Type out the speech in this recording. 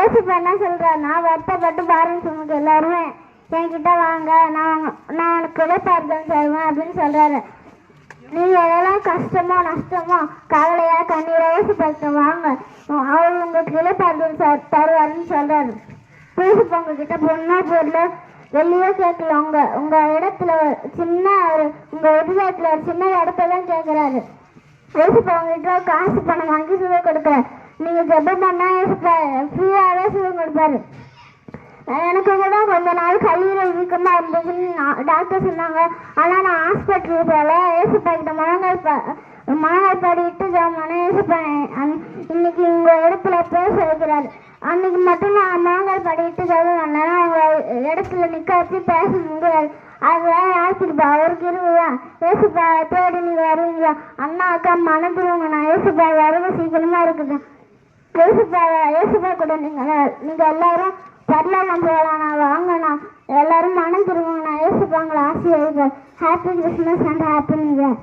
ஏசுப்பா என்ன சொல்றாரு, நான் வருத்தப்பட்டு பாருன்னு சொன்னது எல்லாருமே என்கிட்ட வாங்க, நான் உனக்கு இடைப்பார்த்தம் தருவேன் அப்படின்னு சொல்றாரு. நீங்க எதெல்லாம் கஷ்டமோ நஷ்டமோ கவலையா கண்ணீரா ஏசுப்பா வாங்க, அவர் உங்களுக்கு இடைப்பார்த்தம் தருவாருன்னு சொல்றாரு. ஏசுப்பா உங்ககிட்ட பொண்ணா பொருள் வெளியே கேட்கல, உங்க இடத்துல சின்ன ஒரு உங்க உதயத்துல ஒரு சின்ன இடத்தான் கேட்கிறாரு. ஏசுப்பா உங்ககிட்ட காசு பணம் வாங்கி சுகம் கொடுக்குறாரு. நீங்க ஜெபம் பண்ணா ஏசுப்பா ஃப்ரீயாவே சுகம் கொடுப்பாரு. எனக்கு கூட கொஞ்ச நாள் கல்லீரல் வீக்கமா இருந்துச்சுன்னு டாக்டர் சொன்னாங்க. ஆனா நான் ஹாஸ்பிட்டலுக்கு போல ஏசுப்பா கிட்ட மனங்கள் பாடிட்டு ஜாமான ஏசுப்பா இன்னைக்கு உங்க இடத்துல பேச வைக்கிறாரு. அன்னைக்கு மட்டும் நான் மனங்கள் பாடிட்டு ஜாம அவங்க இடத்துல நிக்க வச்சு பேச முடியாது. அதுதான் யாசிப்பா அவருக்கு இருக்குதான். ஏசுப்பா தேடி நீங்க வருவீங்களா? அண்ணா அக்கா மனதுருவங்க, நான் ஏசுப்பா வரவு சீக்கிரமா இருக்குது. ஏசுப்பா கூட நீங்க எல்லாரும் பரலாம் போகலாண்ணா, வாங்கண்ணா, எல்லாரும் மனம் திரும்புங்கண்ணா. ஏசுப்பாங்களை ஆசீர்வதிப்பார். Happy Christmas and happy new year.